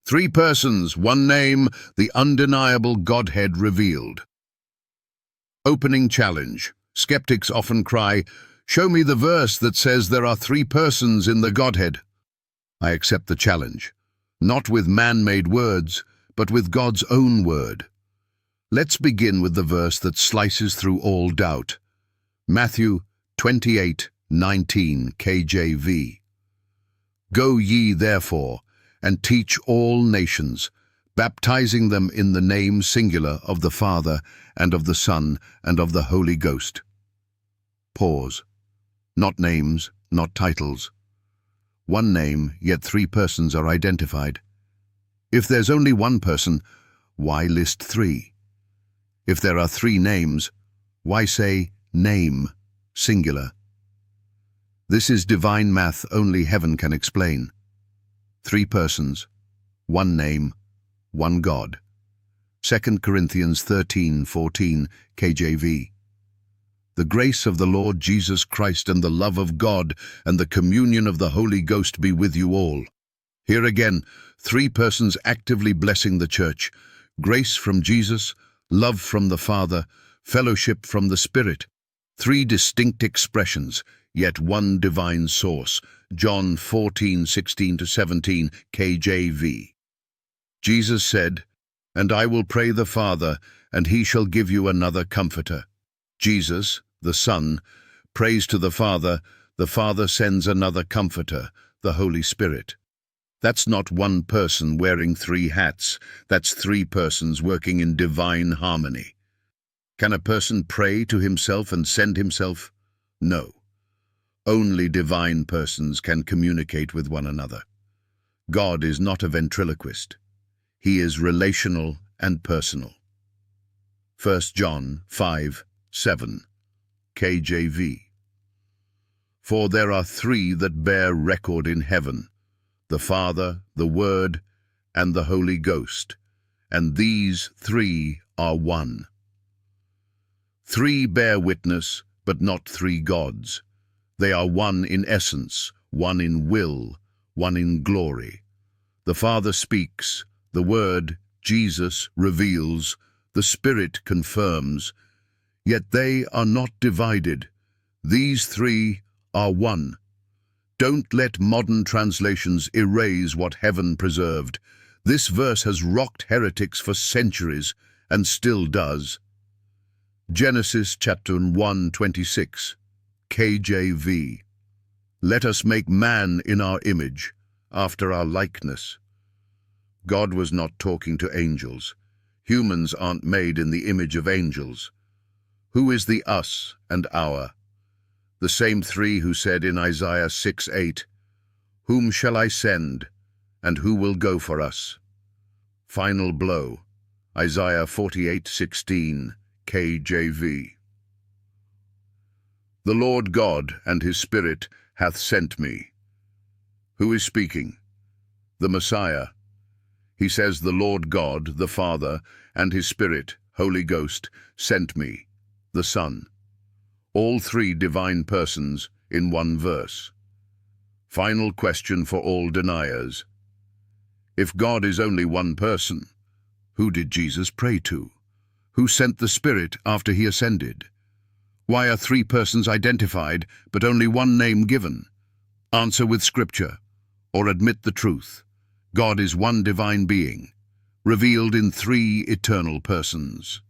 Three persons, one name, the undeniable Godhead revealed. Opening challenge. Skeptics often cry, "Show me the verse that says there are three persons in the Godhead." I accept the challenge, not with man-made words, but with God's own word. Let's begin with the verse that slices through all doubt. Matthew 28:19 KJV. Go ye therefore, and teach all nations, baptizing them in the name singular of the Father, and of the Son, and of the Holy Ghost. Pause. Not names, not titles. One name, yet three persons are identified. If there's only one person, why list three? If there are three names, why say name, singular? This is divine math only heaven can explain. Three persons, one name, one God. 2 Corinthians 13:14 KJV. The grace of the Lord Jesus Christ and the love of God and the communion of the Holy Ghost be with you all. Here again, three persons actively blessing the church. Grace from Jesus, love from the Father, fellowship from the Spirit. Three distinct expressions, yet one divine source. John 14:16-17 KJV. Jesus said, "And I will pray the Father, and he shall give you another comforter." Jesus, the Son, prays to the Father sends another comforter, the Holy Spirit. That's not one person wearing three hats, that's three persons working in divine harmony. Can a person pray to himself and send himself? No. Only divine persons can communicate with one another. God is not a ventriloquist. He is relational and personal. 1 John 5:7 KJV. For there are three that bear record in heaven, the Father, the Word, and the Holy Ghost, and these three are one. Three bear witness, but not three gods. They are one in essence, one in will, one in glory. The Father speaks, the Word, Jesus, reveals, the Spirit confirms, yet they are not divided. These three are one. Don't let modern translations erase what heaven preserved. This verse has rocked heretics for centuries and still does. Genesis chapter 1:26 KJV. Let us make man in our image, after our likeness. God was not talking to angels. Humans aren't made in the image of angels. Who is the us and our? The same three who said in Isaiah 6:8, "Whom shall I send, and who will go for us?" Final blow. Isaiah 48:16 KJV. The Lord God and his Spirit hath sent me. Who is speaking? The Messiah. He says the Lord God, the Father, and his Spirit, Holy Ghost, sent me, the Son. All three divine persons in one verse. Final question for all deniers. If God is only one person, who did Jesus pray to? Who sent the Spirit after he ascended? Why are three persons identified, but only one name given? Answer with Scripture, or admit the truth. God is one divine being, revealed in three eternal persons.